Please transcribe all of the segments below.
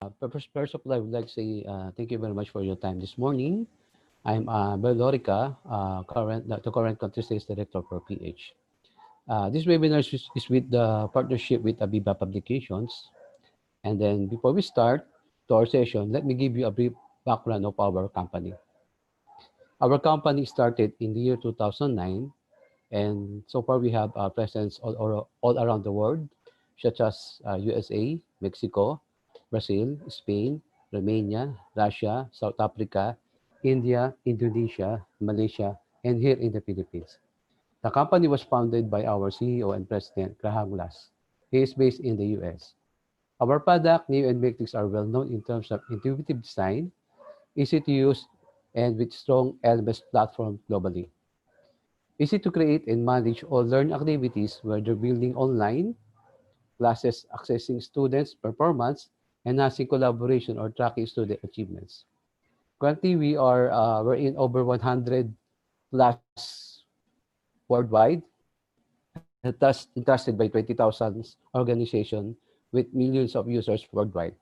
First of all, I would like to say thank you very much for your time this morning. I'm Belorica, the current country sales director for PH. This webinar is with the partnership with Abiva Publications. And then before we start to our session, let me give you a brief background of our company. Our company started in the year 2009, and so far we have a presence all around the world, such as USA, Mexico, Brazil, Spain, Romania, Russia, South Africa, India, Indonesia, Malaysia, and here in the Philippines. The company was founded by our CEO and President, Graham Glass. He is based in the US. Our product, NEO and Matrix, are well known in terms of intuitive design, easy to use, and with strong LMS platform globally. Easy to create and manage all learn activities, whether building online classes, accessing students' performance, enhancing collaboration, or tracking student achievements. Currently, we're in over 100 plus worldwide, trusted by 20,000 organizations with millions of users worldwide.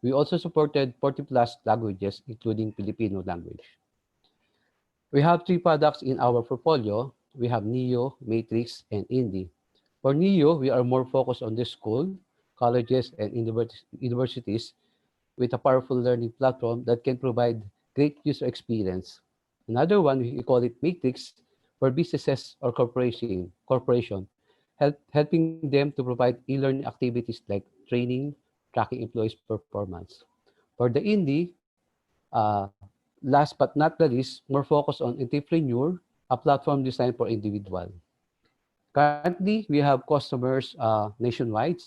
We also supported 40 plus languages, including Filipino language. We have three products in our portfolio. We have NEO, Matrix, and Indie. For NEO, we are more focused on the school, colleges, and universities with a powerful learning platform that can provide great user experience. Another one, we call it Matrix, for businesses or corporation, helping them to provide e-learning activities like training, tracking employees' performance. For the Indie, last but not the least, more focused on entrepreneur, a platform designed for individual. Currently, we have customers nationwide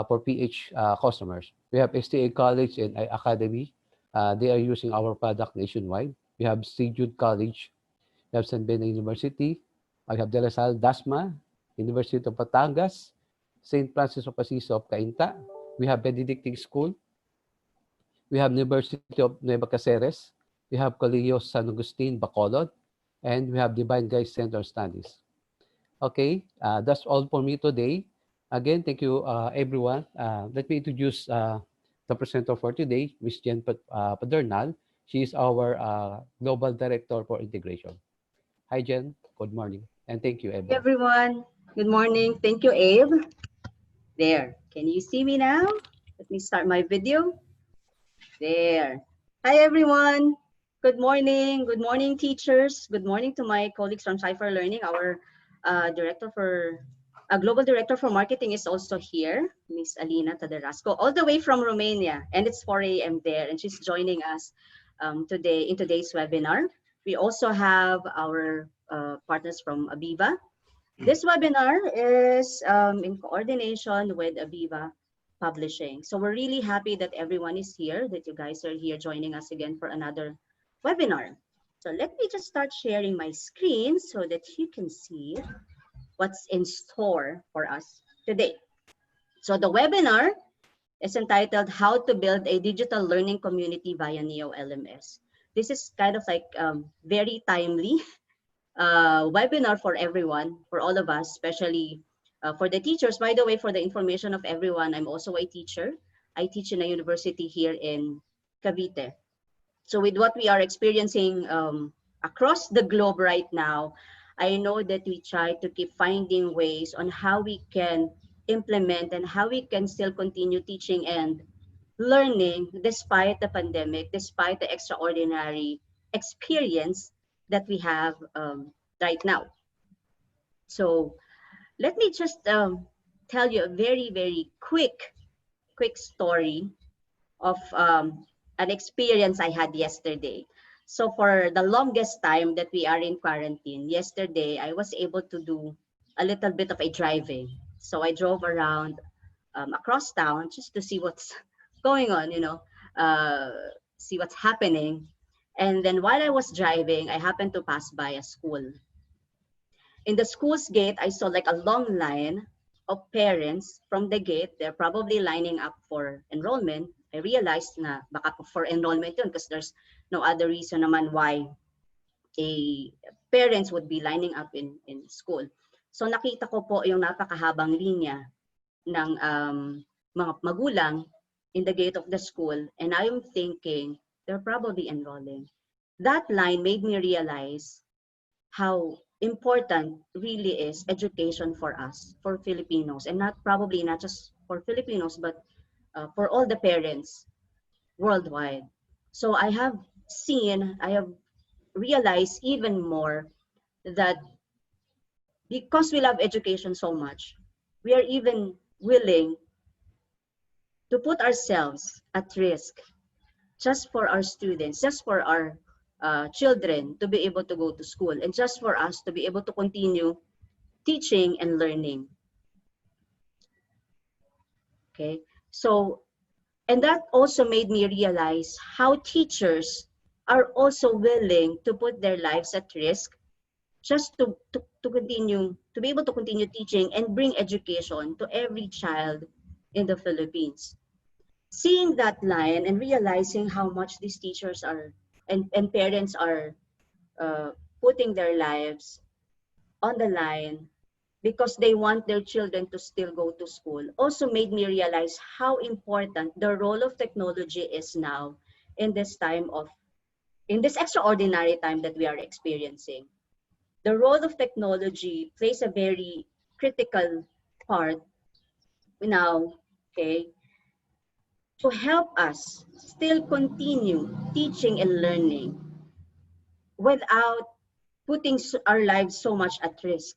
for PH customers. We have STA College and Academy. They are using our product nationwide. We have St. Jude College. We have San Beda University. We have De La Salle Dasma, University of Batangas, St. Francis of Assisi of Cainta. We have Benedictine School. We have University of Nueva Caceres. We have Colegio San Agustin, Bacolod. And we have Divine Guide Center Studies. Okay, that's all for me today. Again, thank you, everyone. Let me introduce the presenter for today, Ms. Jen Padernal. She is our Global Director for Integration. Hi, Jen. Good morning. And thank you, everyone. Hey, everyone. Good morning. Thank you, Abe. There. Can you see me now? Let me start my video. There. Hi, everyone. Good morning. Good morning, teachers. Good morning to my colleagues from Cypher Learning. Our Global Director for Marketing is also here, Miss Alina Tadarasco, all the way from Romania. And it's 4 a.m. there, and she's joining us today in today's webinar. We also have our partners from Abiva. This webinar is in coordination with Abiva Publishing. So we're really happy that everyone is here, that you guys are here joining us again for another webinar. So let me just start sharing my screen so that you can see what's in store for us today. So the webinar is entitled How to Build a Digital Learning Community via NEO LMS. This is kind of like very timely webinar for everyone, for all of us, especially for the teachers. By the way, for the information of everyone, I'm also a teacher. I teach in a university here in Cavite. So with what we are experiencing across the globe right now, I know that we try to keep finding ways on how we can implement and how we can still continue teaching and learning despite the pandemic, despite the extraordinary experience that we have right now. So let me just tell you a very, very quick story of an experience I had yesterday. So for the longest time that we are in quarantine, yesterday I was able to do a little bit of a driving. So I drove around across town just to see what's going on, see what's happening. And then while I was driving, I happened to pass by a school. In the school's gate, I saw like a long line of parents from the gate. They're probably lining up for enrollment. I realized na baka for enrollment yun because there's no other reason naman why parents would be lining up in school. So nakita ko po yung napakahabang linya ng mga magulang in the gate of the school, and I'm thinking they're probably enrolling. That line made me realize how important really is education for us, for Filipinos, and not just for Filipinos, but for all the parents worldwide. So I have realized even more that because we love education so much, we are even willing to put ourselves at risk just for our students, just for our children to be able to go to school, and just for us to be able to continue teaching and learning. Okay, so, and that also made me realize how teachers are also willing to put their lives at risk just to continue, to be able to continue teaching and bring education to every child in the Philippines. Seeing that line and realizing how much these teachers are and parents are putting their lives on the line because they want their children to still go to school also made me realize how important the role of technology is now in this time of, in this extraordinary time that we are experiencing. The role of technology plays a very critical part now, okay, to help us still continue teaching and learning without putting our lives so much at risk.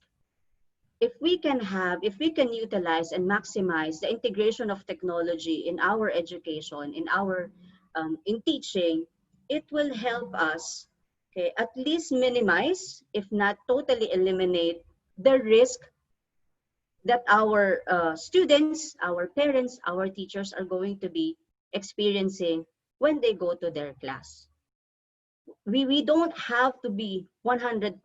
If we can utilize and maximize the integration of technology in our education, in our in teaching, it will help us, okay, at least minimize, if not totally eliminate, the risk that our students, our parents, our teachers are going to be experiencing when they go to their class. We don't have to be 100%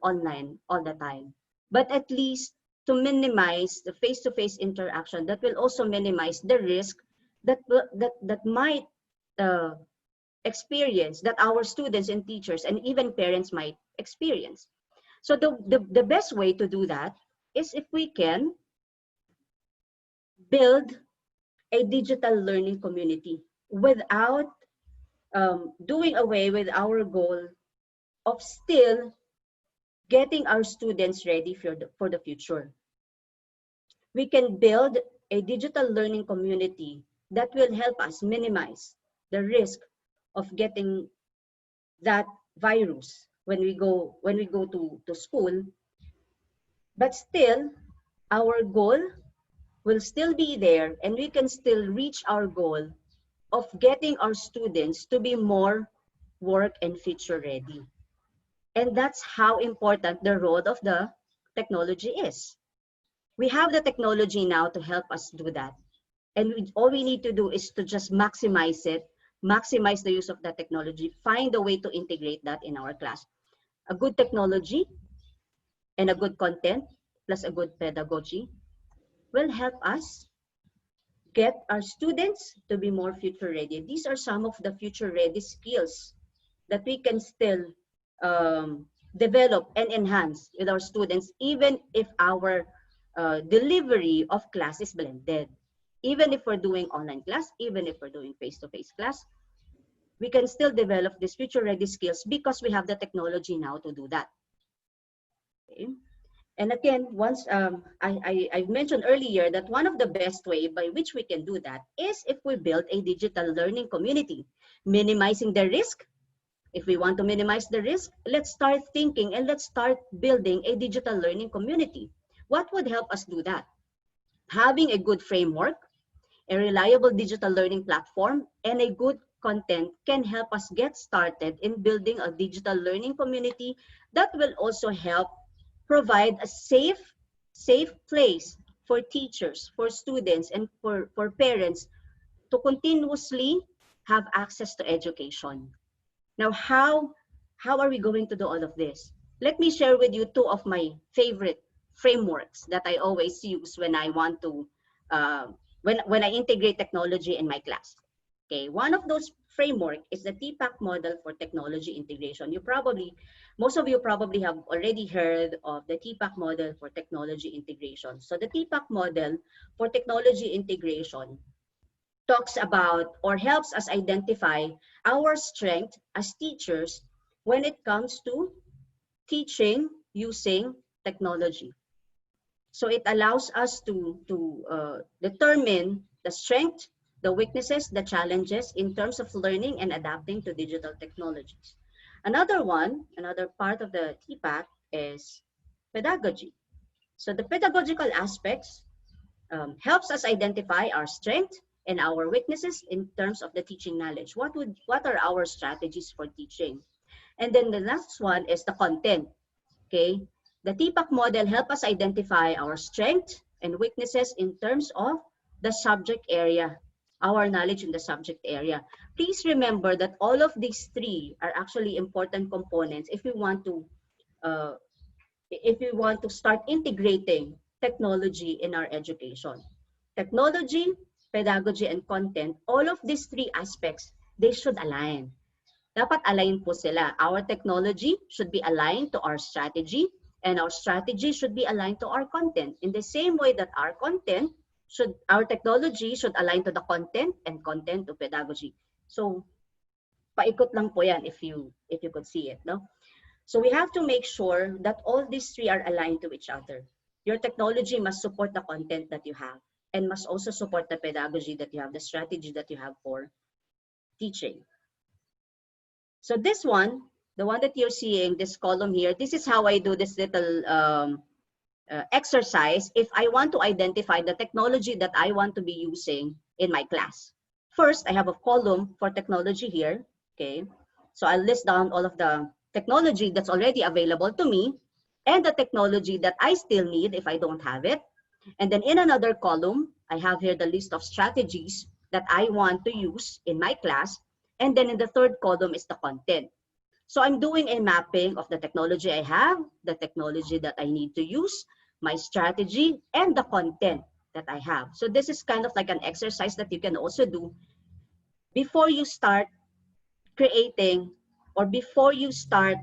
online all the time, but at least to minimize the face-to-face interaction, that will also minimize the risk that might uh, experience, that our students and teachers and even parents might experience. So the best way to do that is if we can build a digital learning community without doing away with our goal of still getting our students ready for the future. We can build a digital learning community that will help us minimize the risk of getting that virus when we go to school, but still our goal will still be there and we can still reach our goal of getting our students to be more work and future ready. And that's how important the role of the technology is. We have the technology now to help us do that. And all we need to do is to just maximize it, maximize the use of that technology, find a way to integrate that in our class. A good technology and a good content plus a good pedagogy will help us get our students to be more future ready. These are some of the future ready skills that we can still develop and enhance with our students, even if our delivery of class is blended. Even if we're doing online class, even if we're doing face-to-face class, we can still develop these future ready skills because we have the technology now to do that. Okay? And again, once I mentioned earlier that one of the best way by which we can do that is if we build a digital learning community, minimizing the risk. If we want to minimize the risk, let's start thinking and let's start building a digital learning community. What would help us do that? Having a good framework, a reliable digital learning platform, and a good content can help us get started in building a digital learning community that will also help provide a safe place for teachers, for students, and for parents to continuously have access to education. Now, how are we going to do all of this? Let me share with you two of my favorite frameworks that I always use when I want to, when I integrate technology in my class. Okay, one of those framework is the TPAC model for technology integration. Most of you probably have already heard of the TPAC model for technology integration. So the TPAC model for technology integration talks about or helps us identify our strength as teachers when it comes to teaching using technology. So it allows us to determine the strength, the weaknesses, the challenges in terms of learning and adapting to digital technologies. Another part of the TPAC is pedagogy. So the pedagogical aspects helps us identify our strength and our weaknesses in terms of the teaching knowledge. What are our strategies for teaching? And then the last one is the content. Okay, the TPAC model help us identify our strength and weaknesses in terms of the subject area, our knowledge in the subject area. Please remember that all of these three are actually important components uh, if we want to start integrating technology in our education. Technology, pedagogy, and content, all of these three aspects, they should align. Dapat align po sila. Our technology should be aligned to our strategy, and our strategy should be aligned to our content. In the same way that our technology should align to the content and content to pedagogy. So, paikot lang po yan if you could see it, no? So we have to make sure that all these three are aligned to each other. Your technology must support the content that you have and must also support the pedagogy that you have, the strategy that you have for teaching. So this one, the one that you're seeing, this column here, this is how I do this little exercise if I want to identify the technology that I want to be using in my class. First, I have a column for technology here, okay? So I'll list down all of the technology that's already available to me and the technology that I still need if I don't have it. And then in another column, I have here the list of strategies that I want to use in my class. And then in the third column is the content. So I'm doing a mapping of the technology I have, the technology that I need to use, my strategy, and the content that I have. So this is kind of like an exercise that you can also do before you start creating or before you start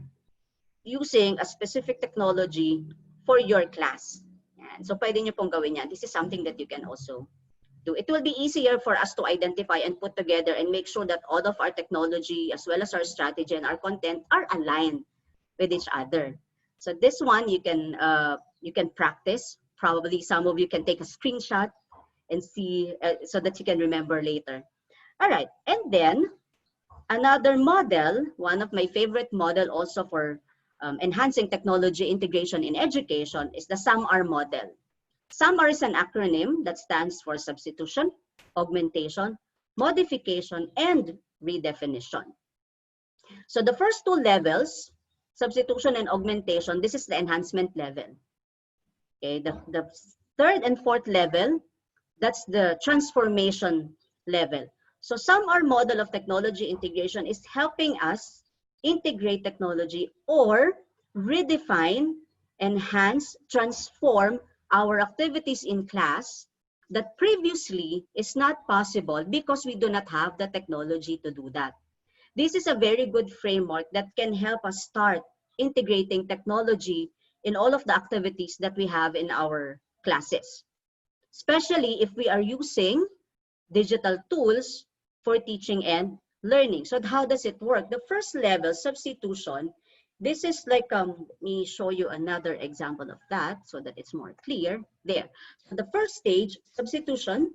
using a specific technology for your class. Yan. So pwede nyo pong gawin yan. This is something that you can also do. It will be easier for us to identify and put together and make sure that all of our technology as well as our strategy and our content are aligned with each other. So this one you can practice. Probably some of you can take a screenshot and see so that you can remember later. All right, and then another model, one of my favorite model also for enhancing technology integration in education is the SAMR model. SAMR is an acronym that stands for substitution, augmentation, modification, and redefinition. So the first two levels, substitution and augmentation, this is the enhancement level. Okay, the third and fourth level, that's the transformation level. So SAMR model of technology integration is helping us integrate technology or redefine, enhance, transform our activities in class that previously is not possible because we do not have the technology to do that. This is a very good framework that can help us start integrating technology in all of the activities that we have in our classes, especially if we are using digital tools for teaching and learning. So how does it work? The first level, substitution, this is like, let me show you another example of that so that it's more clear. There. So the first stage, substitution,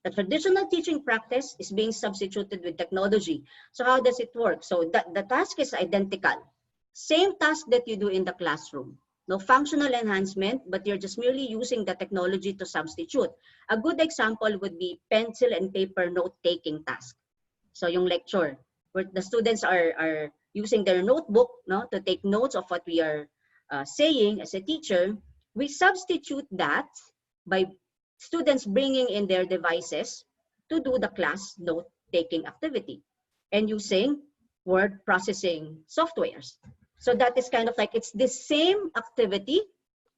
the traditional teaching practice is being substituted with technology. So how does it work? So the task is identical. Same task that you do in the classroom. No functional enhancement, but you're just merely using the technology to substitute. A good example would be pencil and paper note-taking task. So yung lecture, where the students are using their notebook to take notes of what we are saying as a teacher, we substitute that by students bringing in their devices to do the class note-taking activity and using word processing softwares. So that is kind of like, it's the same activity,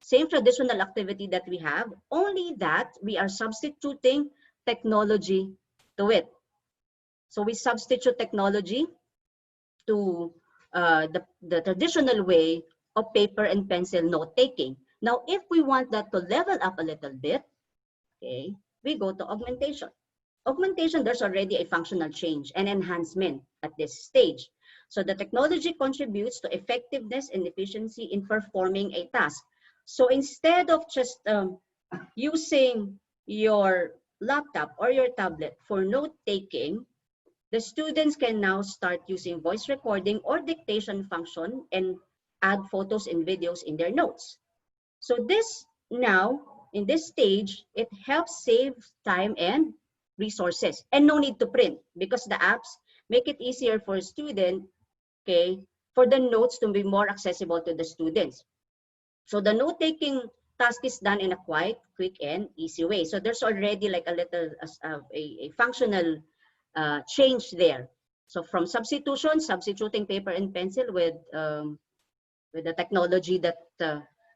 same traditional activity that we have, only that we are substituting technology to it. So we substitute technology to the traditional way of paper and pencil note-taking. Now, if we want that to level up a little bit, okay, we go to augmentation. augmentation, there's already a functional change and enhancement at this stage. So the technology contributes to effectiveness and efficiency in performing a task. So instead of just using your laptop or your tablet for note-taking, the students can now start using voice recording or dictation function and add photos and videos in their notes. So this now, in this stage, it helps save time and resources, and no need to print because the apps make it easier for a student, okay, for the notes to be more accessible to the students. So the note-taking task is done in a quiet, quick, and easy way. So there's already like a little a functional change there. So from substituting paper and pencil with the technology that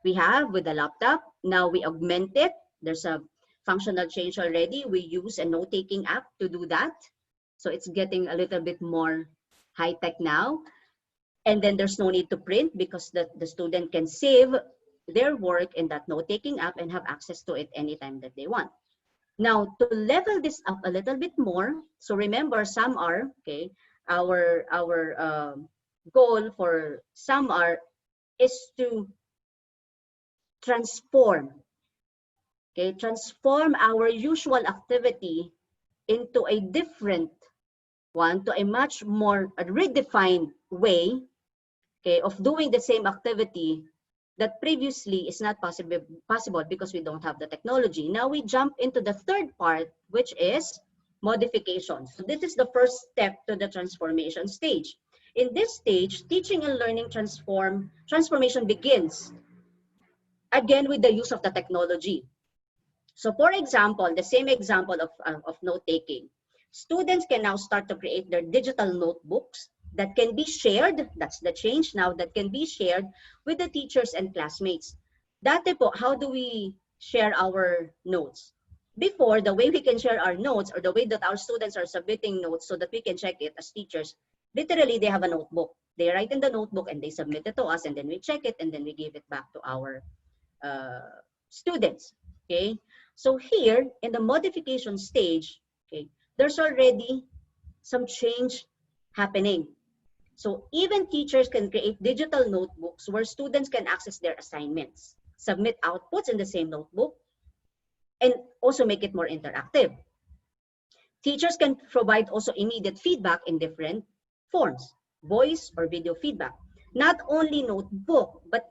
we have with the laptop. Now we augment it. There's a functional change already. We use a note-taking app to do that. So it's getting a little bit more high-tech now. And then there's no need to print because the student can save their work in that note-taking app and have access to it anytime that they want. Now, to level this up a little bit more, so remember, SAMR, okay, our goal for SAMR is to transform our usual activity into a different one, to a much more redefined way, okay, of doing the same activity that previously is not possible because we don't have the technology. Now we jump into the third part, which is modification. So this is the first step to the transformation stage. In this stage, teaching and learning transformation begins again with the use of the technology. So for example, the same example of note-taking. Students can now start to create their digital notebooks that can be shared. That's the change now, that can be shared with the teachers and classmates. Dati po, how do we share our notes? Before, the way we can share our notes, or the way that our students are submitting notes so that we can check it as teachers, literally they have a notebook. They write in the notebook and they submit it to us, and then we check it, and then we give it back to our students. Okay, so here in the modification stage, okay, there's already some change happening. So even teachers can create digital notebooks where students can access their assignments, submit outputs in the same notebook, and also make it more interactive. Teachers can provide also immediate feedback in different forms, voice or video feedback. Not only notebook, but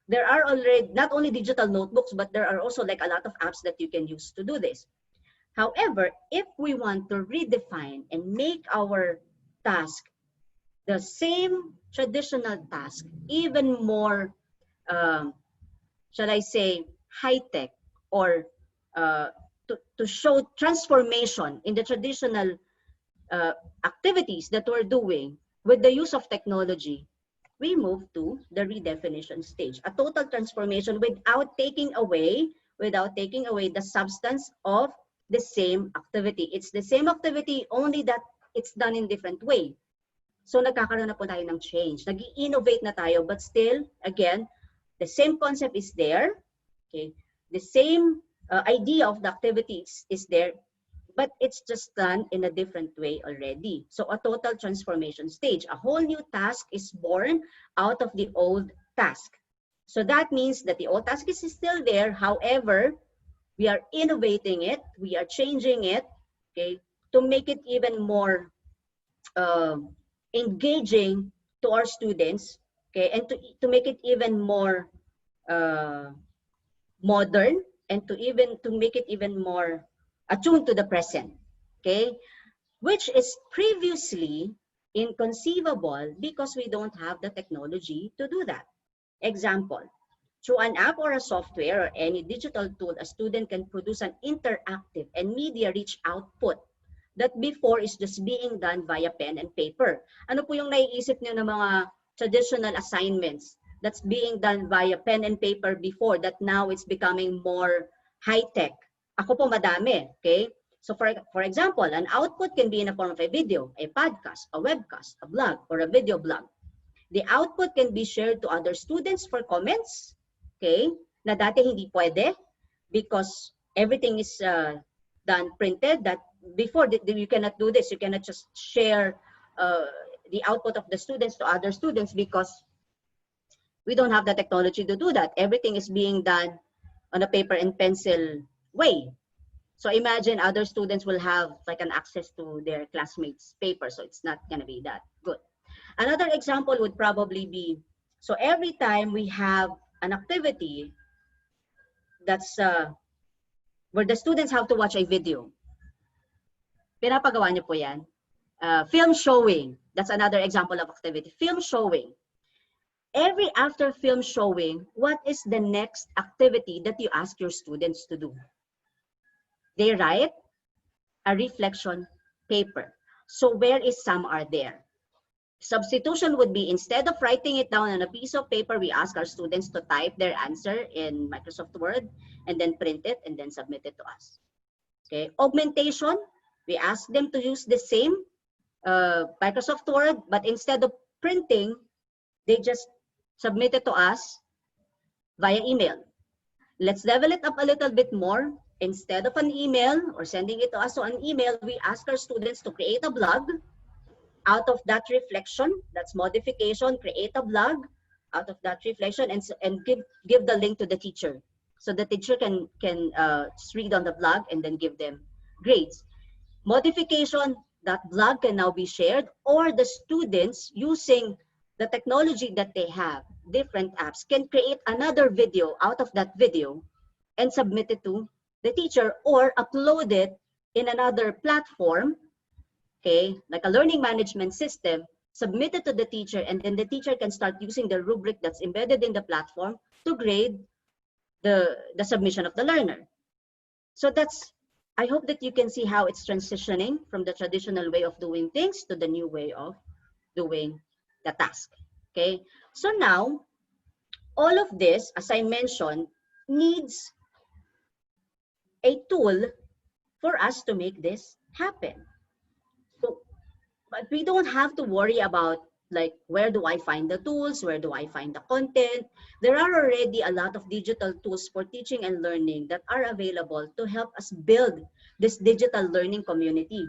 there are already not only digital notebooks, but there are also like a lot of apps that you can use to do this. However, if we want to redefine and make our task the same traditional task even more, shall I say, high-tech, or to show transformation in the traditional activities that we're doing with the use of technology, we move to the redefinition stage, a total transformation without taking away the substance of the same activity. It's the same activity, only that it's done in different way. So nagkakaroon na po tayo ng change. Nag-i-innovate na tayo, but still, again, the same concept is there. Okay, the same idea of the activities is there, but it's just done in a different way already. So a total transformation stage. A whole new task is born out of the old task. So that means that the old task is still there. However, we are innovating it. We are changing it, okay, to make it even more engaging to our students, okay, and to make it even more modern, and to make it even more attuned to the present, okay, which is previously inconceivable because we don't have the technology to do that. Example, through an app or a software or any digital tool, a student can produce an interactive and media-rich output that before is just being done via pen and paper. Ano po yung naiisip niyo ng mga traditional assignments that's being done via pen and paper before, that now it's becoming more high-tech? Ako po madami, okay? So for example, an output can be in the form of a video, a podcast, a webcast, a blog, or a video blog. The output can be shared to other students for comments, okay? Na dati hindi pwede because everything is than printed. That before you cannot do this. You cannot just share the output of the students to other students because we don't have the technology to do that. Everything is being done on a paper and pencil way. So imagine other students will have like an access to their classmates' paper, so it's not going to be that good. Another example would probably be, so every time we have an activity that's where the students have to watch a video, pinapagawa niyo po yan. Film showing, that's another example of activity. Film showing. Every after film showing, what is the next activity that you ask your students to do? They write a reflection paper. So where is SAMR there? Substitution would be, instead of writing it down on a piece of paper, we ask our students to type their answer in Microsoft Word and then print it and then submit it to us. Okay. Augmentation, we ask them to use the same Microsoft Word, but instead of printing, they just submit it to us via email. Let's level it up a little bit more. Instead of an email or sending it to us on an email, we ask our students to create a blog out of that reflection. That's modification. Create a blog out of that reflection and give the link to the teacher, so the teacher can just read on the blog and then give them grades. Modification, that blog can now be shared, or the students using the technology that they have, different apps, can create another video out of that video and submit it to the teacher, or upload it in another platform, okay, like a learning management system, submit it to the teacher, and then the teacher can start using the rubric that's embedded in the platform to grade the submission of the learner. So that's, I hope that you can see how it's transitioning from the traditional way of doing things to the new way of doing the task. Okay, so now all of this, as I mentioned, needs a tool for us to make this happen. So, but we don't have to worry about like, where do I find the tools? Where do I find the content? There are already a lot of digital tools for teaching and learning that are available to help us build this digital learning community.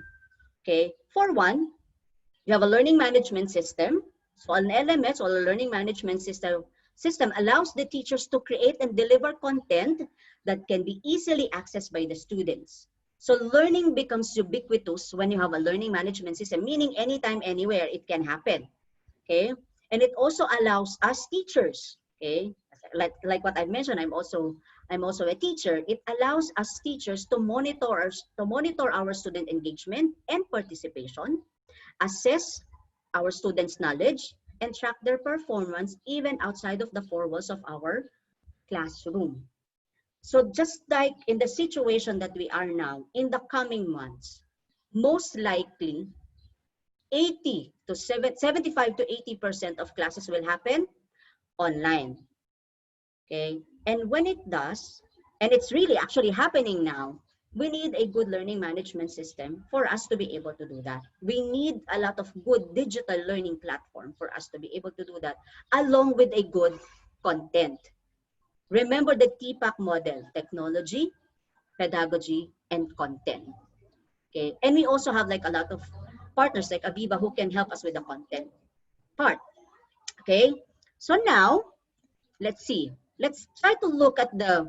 Okay, for one, you have a learning management system. So an LMS, or a learning management system allows the teachers to create and deliver content that can be easily accessed by the students. So learning becomes ubiquitous when you have a learning management system, meaning anytime, anywhere, it can happen. Okay, and it also allows us teachers, okay, like what I mentioned, I'm also a teacher. It allows us teachers to monitor our student engagement and participation, assess our students' knowledge, and track their performance even outside of the four walls of our classroom. So just like in the situation that we are now, in the coming months, most likely 75 to 80% of classes will happen online. Okay, and when it does, and it's really actually happening now, we need a good learning management system for us to be able to do that. We need a lot of good digital learning platform for us to be able to do that, along with a good content. Remember the TPAC model: technology, pedagogy, and content. Okay, and we also have like a lot of partners like Abiva who can help us with the content part. Okay, so now let's see. Let's try to look at the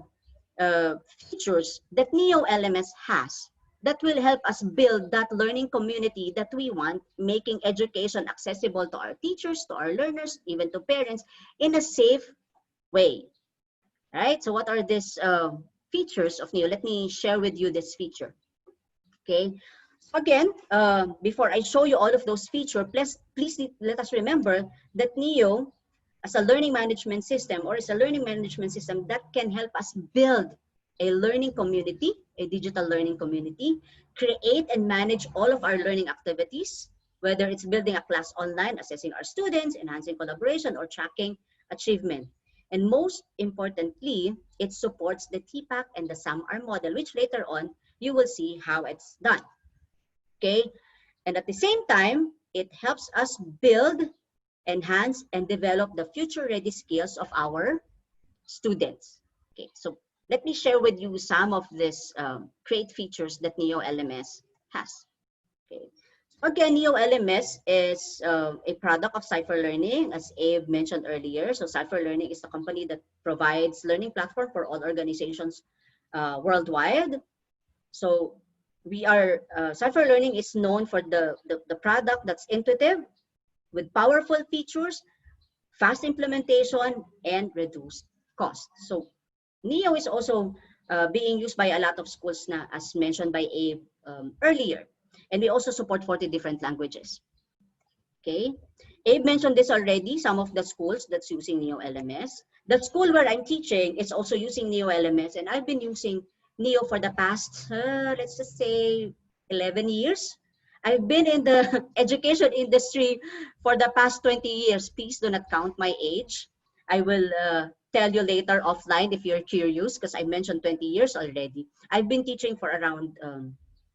features that NEO LMS has that will help us build that learning community that we want, making education accessible to our teachers, to our learners, even to parents in a safe way. Right? So what are these features of NEO? Let me share with you this feature. Okay. So again, before I show you all of those features, please let us remember that NEO, as a learning management system, or as a learning management system that can help us build a learning community, a digital learning community, create and manage all of our learning activities, whether it's building a class online, assessing our students, enhancing collaboration, or tracking achievement. And most importantly, it supports the TPAC and the SAMR model, which later on you will see how it's done. Okay, and at the same time, it helps us build, enhance, and develop the future-ready skills of our students. Okay, so let me share with you some of these great features that NEO LMS has. Okay. Again, NEO LMS is a product of Cypher Learning, as Abe mentioned earlier. So Cypher Learning is the company that provides learning platform for all organizations worldwide. So Cypher Learning is known for the product that's intuitive, with powerful features, fast implementation, and reduced cost. So NEO is also being used by a lot of schools na, as mentioned by Abe earlier. And we also support 40 different languages. Okay. Abe mentioned this already, some of the schools that's using NEO LMS. The school where I'm teaching is also using NEO LMS, and I've been using NEO for the past, let's just say, 11 years. I've been in the education industry for the past 20 years. Please do not count my age. I will tell you later offline if you're curious, because I mentioned 20 years already. I've been teaching for around,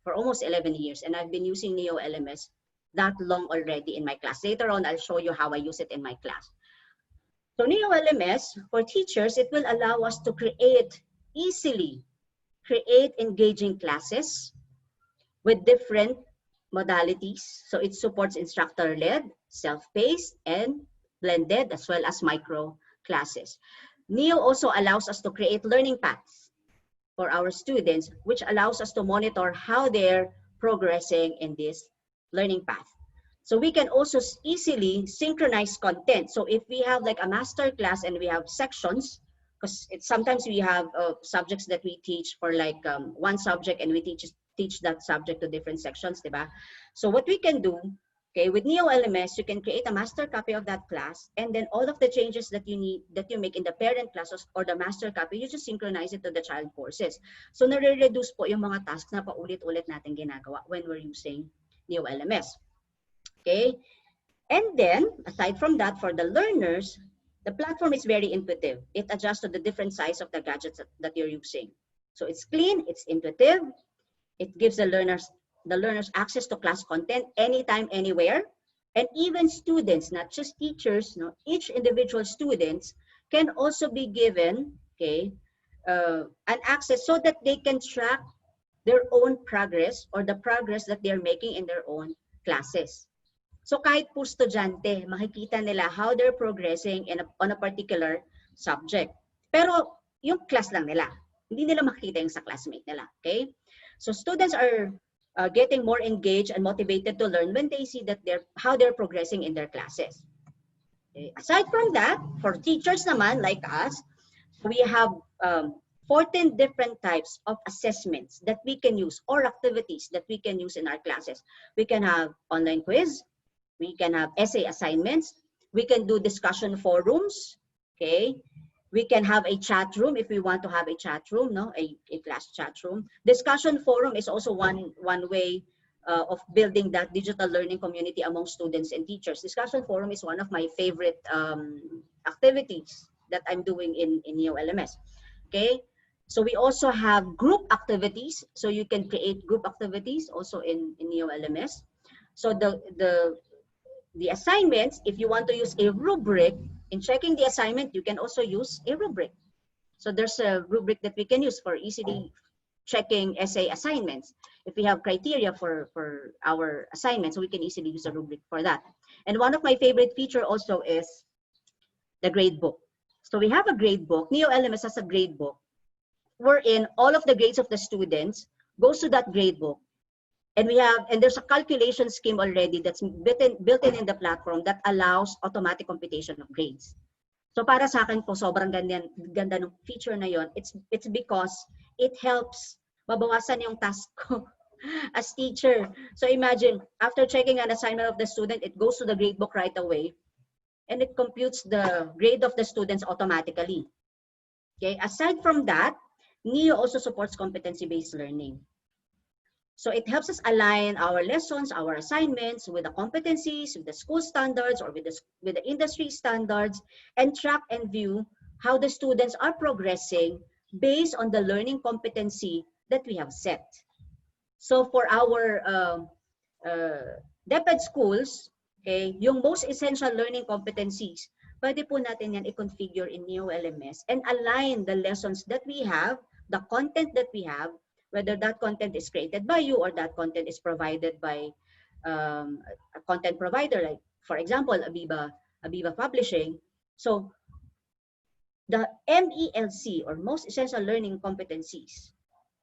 for almost 11 years, and I've been using NEO LMS that long already in my class. Later on, I'll show you how I use it in my class. So NEO LMS, for teachers, it will allow us to easily create engaging classes with different modalities. So it supports instructor-led, self-paced, and blended, as well as micro classes. NEO also allows us to create learning paths for our students, which allows us to monitor how they're progressing in this learning path. So we can also easily synchronize content. So if we have like a master class and we have sections, because sometimes we have subjects that we teach for like one subject, and we teach that subject to different sections, diba? So what we can do, okay, with NEO LMS, you can create a master copy of that class, and then all of the changes that you make in the parent classes or the master copy, you just synchronize it to the child courses. So nare-reduce po yung mga tasks na paulit-ulit natin ginagawa when we're using NEO LMS. Okay, and then aside from that, for the learners, the platform is very intuitive. It adjusts to the different size of the gadgets that you're using. So it's clean, it's intuitive, it gives the learners access to class content anytime, anywhere, and even students, not just teachers, no, each individual students can also be given, okay, an access so that they can track their own progress or the progress that they're making in their own classes. So kahit po estudyante, makikita nila how they're progressing on a particular subject. Pero yung class lang nila, hindi nila makikita yung sa classmate nila, okay? So students are getting more engaged and motivated to learn when they see that how they're progressing in their classes. Okay? Aside from that, for teachers naman like us, we have 14 different types of assessments that we can use, or activities that we can use in our classes. We can have online quiz, we can have essay assignments, we can do discussion forums, okay? We can have a chat room if we want to have a chat room, no? A class chat room. Discussion forum is also one way of building that digital learning community among students and teachers. Discussion forum is one of my favorite activities that I'm doing in NEO LMS, okay? So we also have group activities. So you can create group activities also in NEO LMS. So the assignments, if you want to use a rubric, in checking the assignment, you can also use a rubric. So there's a rubric that we can use for easily checking essay assignments. If we have criteria for our assignments, so we can easily use a rubric for that. And one of my favorite feature also is the grade book. So we have a grade book. NEO LMS has a grade book wherein all of the grades of the students goes to that grade book. And there's a calculation scheme already that's built in the platform that allows automatic computation of grades. So para sa akin po, sobrang ganda ng feature na yon. It's because it helps mabawasan yung task ko as teacher. So imagine, after checking an assignment of the student, it goes to the grade book right away, and it computes the grade of the students automatically. Okay. Aside from that, NEO also supports competency-based learning. So it helps us align our lessons, our assignments with the competencies, with the school standards, or with the industry standards, and track and view how the students are progressing based on the learning competency that we have set. So for our DepEd schools, okay, yung most essential learning competencies pwede po natin yan i-configure in NEO LMS and align the lessons that we have, the content that we have, whether that content is created by you or that content is provided by a content provider, like, for example, Abiva Publishing. So the MELC, or most essential learning competencies,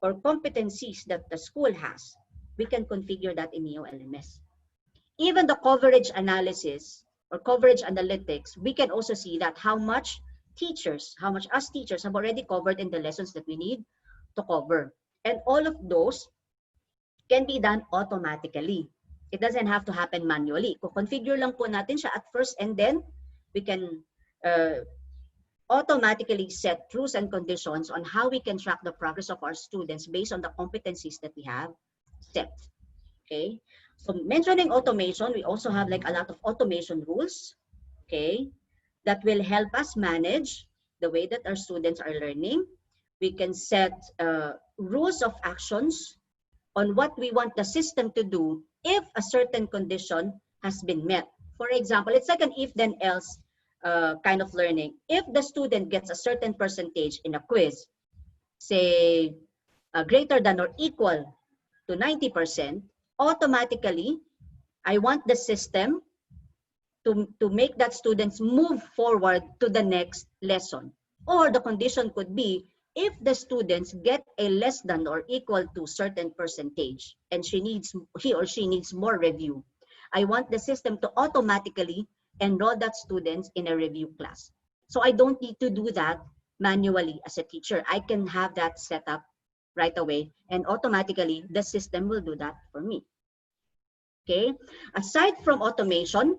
or competencies that the school has, we can configure that in NEO LMS. Even the coverage analysis or coverage analytics, we can also see that how much us teachers have already covered in the lessons that we need to cover. And all of those can be done automatically. It doesn't have to happen manually. Configure lang po natin siya at first, and then we can automatically set rules and conditions on how we can track the progress of our students based on the competencies that we have set. Okay, so mentioning automation, we also have like a lot of automation rules, okay, that will help us manage the way that our students are learning. We can set rules of actions on what we want the system to do if a certain condition has been met. For example, it's like an if then else kind of learning. If the student gets a certain percentage in a quiz, say greater than or equal to 90%, automatically, I want the system to make that students move forward to the next lesson. Or the condition could be, if the students get a less than or equal to certain percentage and he or she needs more review, I want the system to automatically enroll that students in a review class. So I don't need to do that manually as a teacher. I can have that set up right away, and automatically the system will do that for me. Okay, aside from automation,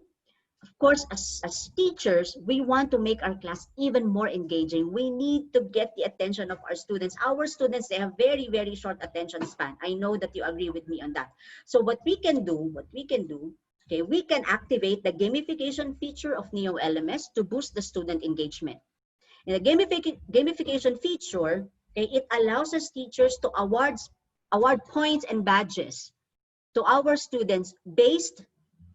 of course, as teachers, we want to make our class even more engaging. We need to get the attention of our students. Our students, they have very, very short attention span. I know that you agree with me on that. So what we can do, okay, we can activate the gamification feature of NEO LMS to boost the student engagement. In the gamification feature, okay, it allows us teachers to award points and badges to our students based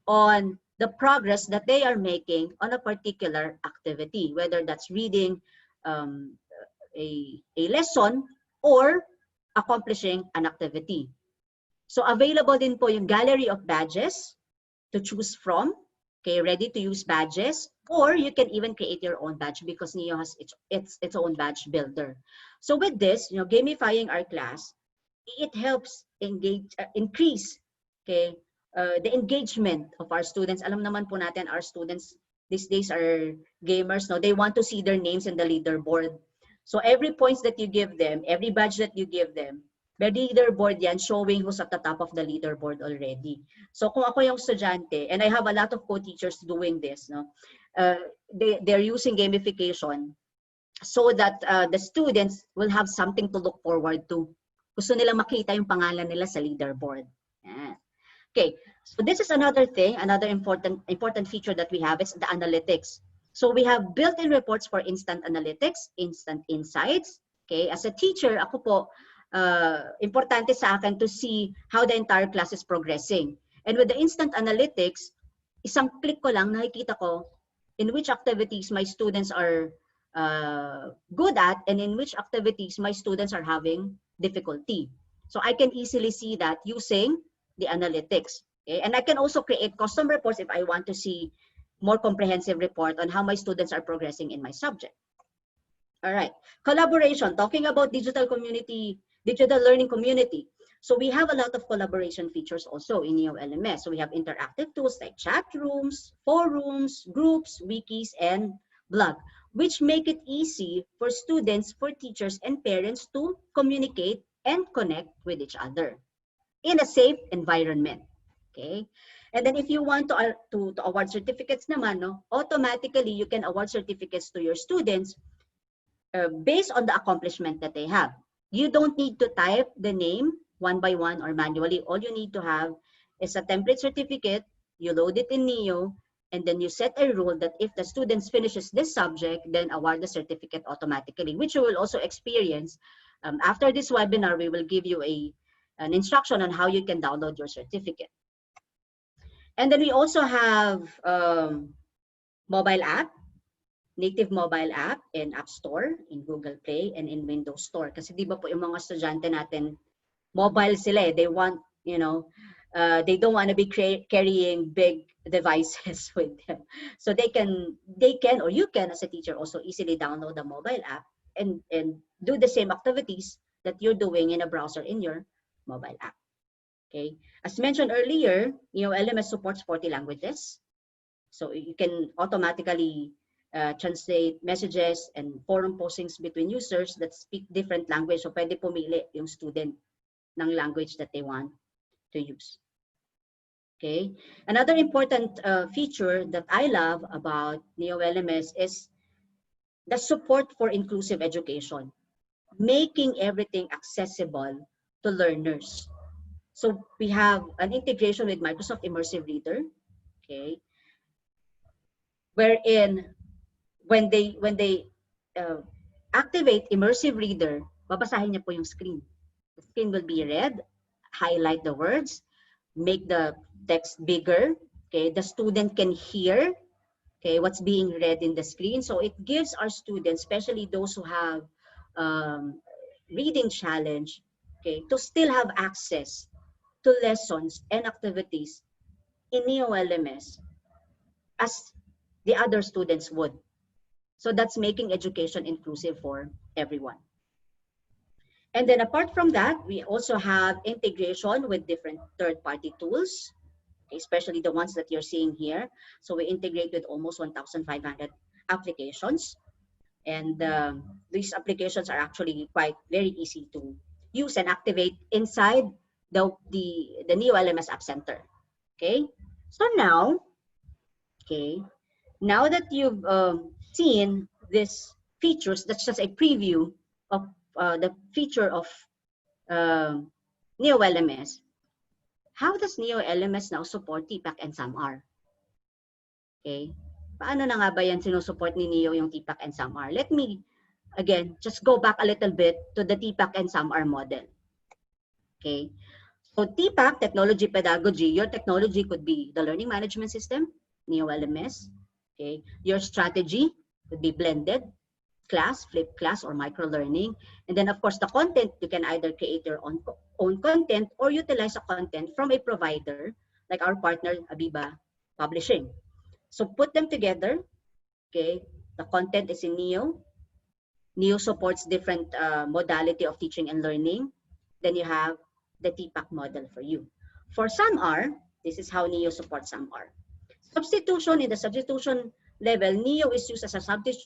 on the progress that they are making on a particular activity, whether that's reading a lesson or accomplishing an activity. So available din po yung gallery of badges to choose from. Okay, ready to use badges, or you can even create your own badge because NEO has its own badge builder. So with this, gamifying our class, it helps increase, okay, the engagement of our students. Alam naman po natin, our students these days are gamers. No, they want to see their names in the leaderboard. So every points that you give them, every badge that you give them, the leaderboard yan showing who's at the top of the leaderboard already. So kung ako yung estudyante, and I have a lot of co-teachers doing this, no, they're using gamification so that the students will have something to look forward to. Gusto nila makita yung pangalan nila sa leaderboard. Yan. Okay, so this is another thing, another important feature that we have is the analytics. So we have built-in reports for instant analytics, instant insights. Okay, as a teacher, ako po, importante sa akin to see how the entire class is progressing. And with the instant analytics, isang click ko lang, nakikita ko in which activities my students are good at and in which activities my students are having difficulty. So I can easily see that using the analytics. Okay? And I can also create custom reports if I want to see more comprehensive report on how my students are progressing in my subject. All right, collaboration, talking about digital learning community. So we have a lot of collaboration features also in NEO LMS. So we have interactive tools like chat rooms, forums, groups, wikis, and blog, which make it easy for students, for teachers, and parents to communicate and connect with each other in a safe environment. Okay, and then if you want to award certificates naman, no, automatically you can award certificates to your students based on the accomplishment that they have. You don't need to type the name one by one or manually. All you need to have is a template certificate. You load it in NEO, and then you set a rule that if the students finishes this subject, then award the certificate automatically, which you will also experience. After this webinar, we will give you an instruction on how you can download your certificate. And then we also have mobile app. native mobile app in App Store, in Google Play, and in Windows Store. Kasi di ba po yung mga estudyante natin, mobile sila eh. They want, you know, they don't want to be carrying big devices with them. So they can, or you can as a teacher also easily download the mobile app and do the same activities that you're doing in a browser in your mobile app. Okay. As mentioned earlier, NEO LMS supports 40 languages. So you can automatically translate messages and forum postings between users that speak different language. So pwede pumili yung student ng language that they want to use. Okay. Another important feature that I love about NEO LMS is the support for inclusive education, making everything accessible to learners. So we have an integration with Microsoft Immersive Reader, okay, wherein when they activate Immersive Reader, babasahin niya po yung screen. The screen will be read, highlight the words, make the text bigger. Okay, the student can hear, okay, what's being read in the screen. So it gives our students, especially those who have reading challenge, okay, to still have access to lessons and activities in NEO LMS as the other students would. So that's making education inclusive for everyone. And then apart from that, we also have integration with different third-party tools, especially the ones that you're seeing here. So we integrate with almost 1,500 applications. And these applications are actually quite very easy to use and activate inside the NEO LMS App Center. Okay, so now, okay, now that you've seen these features, that's just a preview of the feature of NEO LMS. How does NEO LMS now support TPCK and SAMR? Okay, paano na nga ba yan sinusupport ni NEO yung TPCK and SAMR? Let me, again, just go back a little bit to the TPCK and SAMR model. Okay, so TPCK, technology pedagogy, your technology could be the learning management system, NEO LMS. Okay, your strategy could be blended class, flipped class, or micro-learning. And then, of course, the content, you can either create your own content or utilize a content from a provider like our partner, Abiva Publishing. So put them together, okay? The content is in NEO. NEO supports different modality of teaching and learning. Then you have the TPCK model for you. For SAMR, this is how NEO supports SAMR. Substitution, in the substitution level, NEO is used as a